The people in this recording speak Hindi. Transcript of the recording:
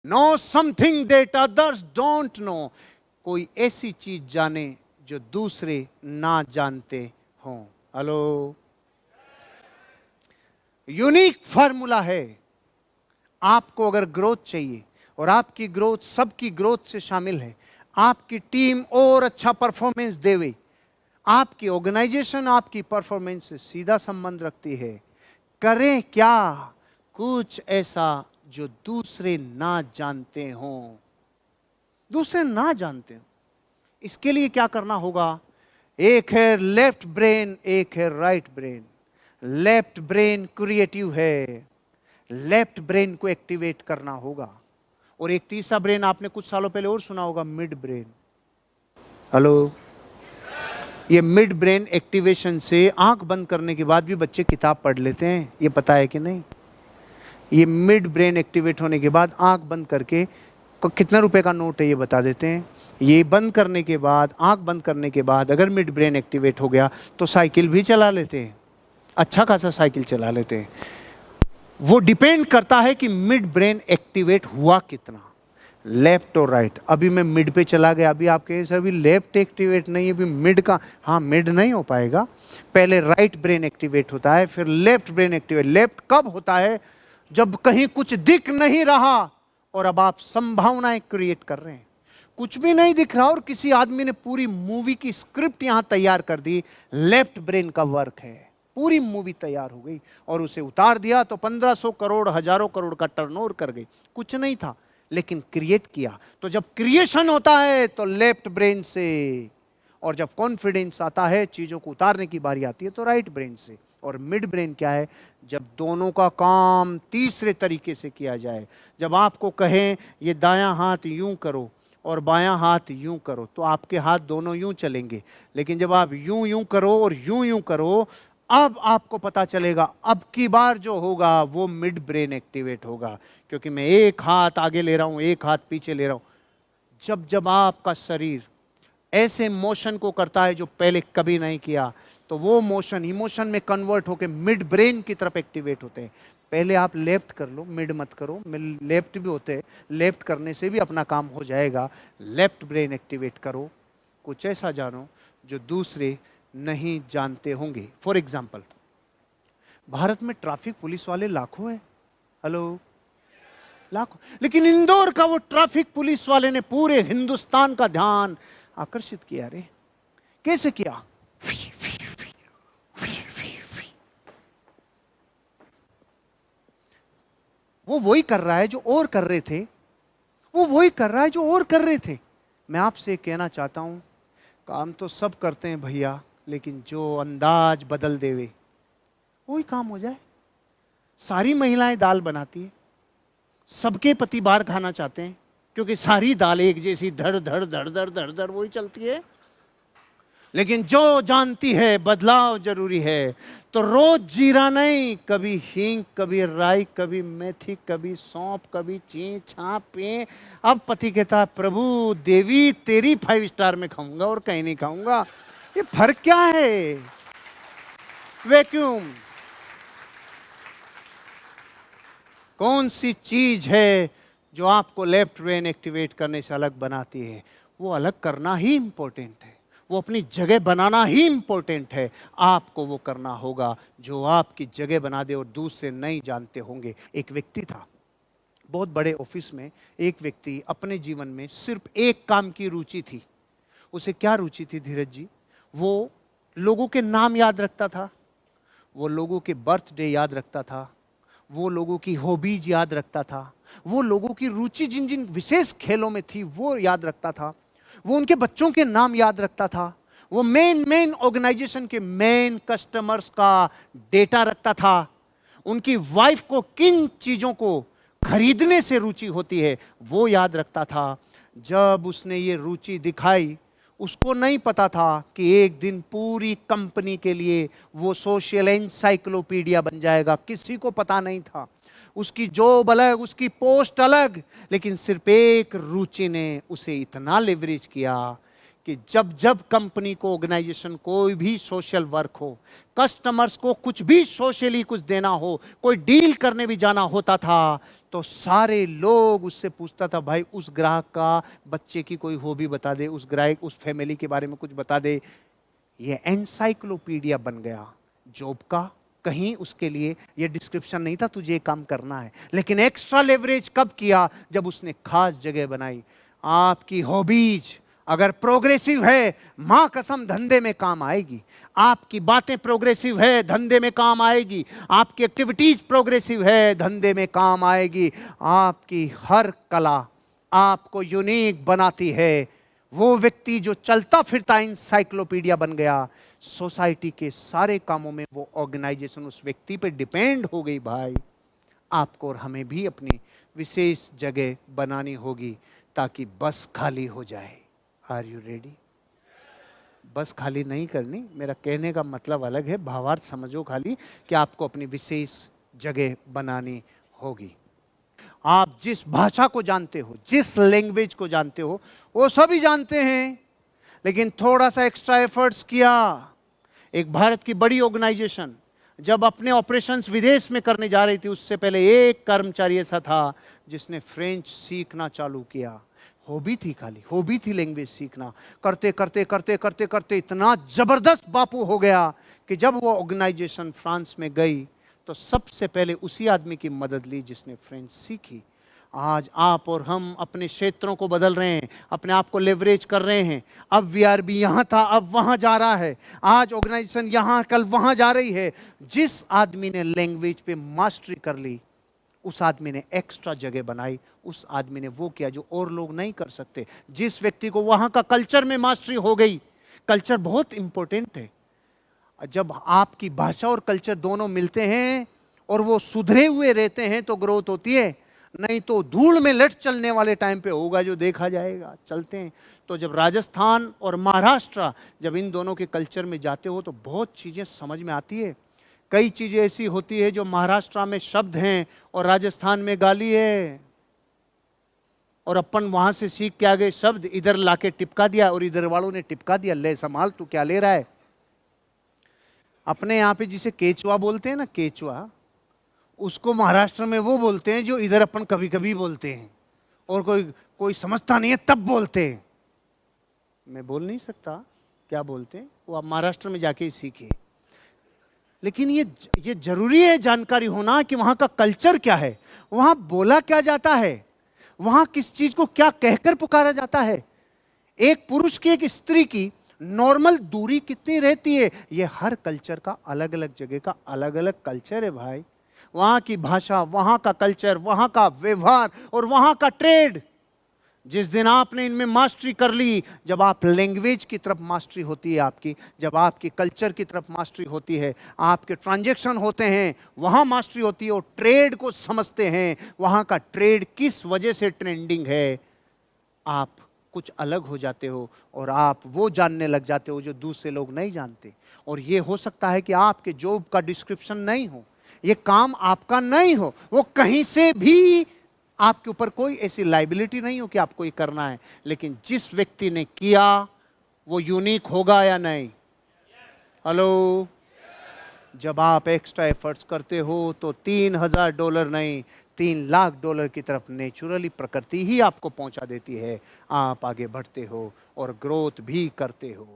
Know something that others don't know, कोई ऐसी चीज जाने जो दूसरे ना जानते हों। हेलो, यूनिक फार्मूला है। आपको अगर ग्रोथ चाहिए, और आपकी ग्रोथ सबकी ग्रोथ से शामिल है, आपकी टीम और अच्छा परफॉर्मेंस देवे, आपकी ऑर्गेनाइजेशन आपकी परफॉर्मेंस से सीधा संबंध रखती है। करें क्या? कुछ ऐसा जो दूसरे ना जानते हों, दूसरे ना जानते हो। इसके लिए क्या करना होगा? एक है लेफ्ट ब्रेन, एक है right brain. Left brain creative है, लेफ्ट ब्रेन को एक्टिवेट करना होगा। और एक तीसरा ब्रेन आपने कुछ सालों पहले और सुना होगा, मिड ब्रेन। हेलो, ये मिड ब्रेन एक्टिवेशन से आंख बंद करने के बाद भी बच्चे किताब पढ़ लेते हैं, ये पता है कि नहीं? ये मिड ब्रेन एक्टिवेट होने के बाद आंख बंद करके कितना रुपए का नोट है ये बता देते हैं। ये बंद करने के बाद, आंख बंद करने के बाद अगर मिड ब्रेन एक्टिवेट हो गया तो साइकिल भी चला लेते हैं, अच्छा खासा साइकिल चला लेते हैं। वो डिपेंड करता है कि मिड ब्रेन एक्टिवेट हुआ कितना, लेफ्ट और राइट। अभी मैं मिड पे चला गया, अभी आप कहें सर अभी लेफ्ट एक्टिवेट नहीं है, अभी मिड का, हाँ मिड नहीं हो पाएगा। पहले राइट ब्रेन एक्टिवेट होता है, फिर लेफ्ट ब्रेन एक्टिवेट। लेफ्ट कब होता है? जब कहीं कुछ दिख नहीं रहा और अब आप संभावनाएं क्रिएट कर रहे हैं। कुछ भी नहीं दिख रहा और किसी आदमी ने पूरी मूवी की स्क्रिप्ट यहां तैयार कर दी, लेफ्ट ब्रेन का वर्क है। पूरी मूवी तैयार हो गई और उसे उतार दिया तो 1500 करोड़, हजारों करोड़ का टर्नओवर कर गई। कुछ नहीं था लेकिन क्रिएट किया। तो जब क्रिएशन होता है तो लेफ्ट ब्रेन से, और जब कॉन्फिडेंस आता है, चीजों को उतारने की बारी आती है तो राइट ब्रेन से। और मिड ब्रेन क्या है? जब दोनों का काम तीसरे तरीके से किया जाए। जब आपको कहें ये दायां हाथ यूं करो और बायां हाथ यूं करो तो आपके हाथ दोनों यूं चलेंगे, लेकिन जब आप यूं यूं करो और यूं यूं करो, अब आपको पता चलेगा अब की बार जो होगा वो मिड ब्रेन एक्टिवेट होगा, क्योंकि मैं एक हाथ आगे ले रहा हूं, एक हाथ पीछे ले रहा हूं। जब जब आपका शरीर ऐसे मोशन को करता है जो पहले कभी नहीं किया, तो वो मोशन इमोशन में कन्वर्ट होकर मिड ब्रेन की तरफ एक्टिवेट होते हैं। पहले आप लेफ्ट कर लो, मिड मत करो। लेफ्ट भी होते हैं, लेफ्ट करने से भी अपना काम हो जाएगा। लेफ्ट ब्रेन एक्टिवेट करो, कुछ ऐसा जानो जो दूसरे नहीं जानते होंगे। फॉर एग्जाम्पल, भारत में ट्रैफिक पुलिस वाले लाखों हैं। हेलो, लाखों। लेकिन इंदौर का वो ट्रैफिक पुलिस वाले ने पूरे हिंदुस्तान का ध्यान आकर्षित किया। रे कैसे किया? वो वही कर रहा है जो और कर रहे थे, वो वही कर रहा है जो और कर रहे थे। मैं आपसे कहना चाहता हूं, काम तो सब करते हैं भैया, लेकिन जो अंदाज बदल देवे वही काम हो जाए। सारी महिलाएं दाल बनाती है, सबके पति बाहर खाना चाहते हैं, क्योंकि सारी दाल एक जैसी धड़ धड़ धड़ धड़ धड़ धड़ वही चलती है। लेकिन जो जानती है बदलाव जरूरी है, तो रोज जीरा नहीं, कभी हींग, कभी राई, कभी मेथी, कभी सौंफ, कभी ची छाप पे। अब पति कहता प्रभु देवी तेरी 5 स्टार में खाऊंगा और कहीं नहीं खाऊंगा। ये फर्क क्या है? वैक्यूम। कौन सी चीज है जो आपको लेफ्ट ब्रेन एक्टिवेट करने से अलग बनाती है? वो अलग करना ही इंपॉर्टेंट है, वो अपनी जगह बनाना ही इंपॉर्टेंट है। आपको वो करना होगा जो आपकी जगह बना दे और दूसरे नहीं जानते होंगे। एक व्यक्ति था, बहुत बड़े ऑफिस में एक व्यक्ति, अपने जीवन में सिर्फ एक काम की रुचि थी। उसे क्या रुचि थी धीरज जी? वो लोगों के नाम याद रखता था, वो लोगों के बर्थडे याद रखता था, वो लोगों की हॉबीज याद रखता था, वो लोगों की रुचि जिन जिन विशेष खेलों में थी वो याद रखता था, वो उनके बच्चों के नाम याद रखता था, वो मेन ऑर्गेनाइजेशन के मेन कस्टमर्स का डेटा रखता था, उनकी वाइफ को किन चीजों को खरीदने से रुचि होती है वो याद रखता था। जब उसने ये रुचि दिखाई, उसको नहीं पता था कि एक दिन पूरी कंपनी के लिए वो सोशल एनसाइक्लोपीडिया बन जाएगा। किसी को पता नहीं था। उसकी जॉब अलग, उसकी पोस्ट अलग, लेकिन सिर्फ एक रुचि ने उसे इतना लेवरेज किया कि जब जब कंपनी को, ऑर्गेनाइजेशन, कोई भी सोशल वर्क हो, कस्टमर्स को कुछ भी सोशली कुछ देना हो, कोई डील करने भी जाना होता था, तो सारे लोग उससे पूछता था, भाई उस ग्राहक का बच्चे की कोई हॉबी बता दे, उस ग्राहक, उस फैमिली के बारे में कुछ बता दे। ये एनसाइक्लोपीडिया बन गया जॉब का। कहीं उसके लिए ये डिस्क्रिप्शन नहीं था तुझे ये काम करना है, लेकिन एक्स्ट्रा लेवरेज कब किया? जब उसने खास जगह बनाई। आपकी हॉबीज अगर प्रोग्रेसिव है, मां कसम धंधे में काम आएगी। आपकी बातें प्रोग्रेसिव है, धंधे में काम आएगी। आपकी एक्टिविटीज प्रोग्रेसिव है, धंधे में काम आएगी। आपकी हर कला आपको यूनिक बनाती है। वो व्यक्ति जो चलता फिरता एनसाइक्लोपीडिया बन गया, सोसाइटी के सारे कामों में वो ऑर्गेनाइजेशन उस व्यक्ति पे डिपेंड हो गई। भाई आपको और हमें भी अपनी विशेष जगह बनानी होगी ताकि बस खाली हो जाए। Are you ready? बस खाली नहीं करनी, मेरा कहने का मतलब अलग है, भावार्थ समझो खाली कि आपको अपनी विशेष जगह बनानी होगी। आप जिस भाषा को जानते हो, जिस लैंग्वेज को जानते हो, वो सभी जानते हैं, लेकिन थोड़ा सा एक्स्ट्रा एफर्ट्स किया। एक भारत की बड़ी ऑर्गेनाइजेशन जब अपने ऑपरेशंस विदेश में करने जा रही थी, उससे पहले एक कर्मचारी ऐसा था जिसने फ्रेंच सीखना चालू किया। हॉबी थी, खाली हॉबी थी लैंग्वेज सीखना। करते करते करते करते करते इतना जबरदस्त बापू हो गया कि जब वो ऑर्गेनाइजेशन फ्रांस में गई तो सबसे पहले उसी आदमी की मदद ली जिसने फ्रेंच सीखी। आज आप और हम अपने क्षेत्रों को बदल रहे हैं, अपने आप को लेवरेज कर रहे हैं। अब वीआरबी यहाँ था, अब वहाँ जा रहा है। आज ऑर्गेनाइजेशन यहाँ, कल वहाँ जा रही है। जिस आदमी ने लैंग्वेज पे मास्टरी कर ली, उस आदमी ने एक्स्ट्रा जगह बनाई। उस आदमी ने वो किया जो और लोग नहीं कर सकते। जिस व्यक्ति को वहाँ का कल्चर में मास्टरी हो गई, कल्चर बहुत इंपॉर्टेंट है। जब आपकी भाषा और कल्चर दोनों मिलते हैं और वो सुधरे हुए रहते हैं तो ग्रोथ होती है, नहीं तो धूल में लट चलने वाले टाइम पे होगा जो देखा जाएगा। चलते हैं तो जब राजस्थान और महाराष्ट्र, जब इन दोनों के कल्चर में जाते हो तो बहुत चीज़ें समझ में आती है। कई चीज़ें ऐसी होती है जो महाराष्ट्र में शब्द हैं और राजस्थान में गाली है, और अपन वहाँ से सीख के आ गए शब्द, इधर लाके टिपका दिया और इधर वालों ने टिपका दिया। ले संभाल, तू क्या ले रहा है। अपने यहाँ पे जिसे केचुआ बोलते हैं ना, केचुआ, उसको महाराष्ट्र में वो बोलते हैं जो इधर अपन कभी कभी बोलते हैं, और कोई समझता नहीं है तब बोलते हैं। मैं बोल नहीं सकता क्या बोलते हैं, वो आप महाराष्ट्र में जाके ही सीखिए। लेकिन ये जरूरी है जानकारी होना कि वहां का कल्चर क्या है, वहां बोला क्या जाता है, वहां किस चीज को क्या कहकर पुकारा जाता है। एक पुरुष की एक स्त्री की नॉर्मल दूरी कितनी रहती है, ये हर कल्चर का अलग अलग जगह का अलग अलग कल्चर है भाई। वहां की भाषा, वहां का कल्चर, वहां का व्यवहार और वहां का ट्रेड। जिस दिन आपने इनमें मास्टरी कर ली, जब आप लैंग्वेज की तरफ मास्टरी होती है आपकी, जब आपकी कल्चर की तरफ मास्टरी होती है, आपके ट्रांजैक्शन होते हैं वहां मास्टरी होती है, और ट्रेड को समझते हैं, वहां का ट्रेड किस वजह से ट्रेंडिंग है, आप कुछ अलग हो जाते हो और आप वो जानने लग जाते हो जो दूसरे लोग नहीं जानते। और ये हो सकता है कि आपके जॉब का डिस्क्रिप्शन नहीं हो, ये काम आपका नहीं हो, वो कहीं से भी आपके ऊपर कोई ऐसी लाइबिलिटी नहीं हो कि आपको ये करना है, लेकिन जिस व्यक्ति ने किया वो यूनिक होगा या नहीं? हेलो? जब आप एक्स्ट्रा एफर्ट्स करते हो तो $3,000 नहीं, $3,00,000 की तरफ नेचुरली प्रकृति ही आपको पहुंचा देती है। आप आगे बढ़ते हो और ग्रोथ भी करते हो।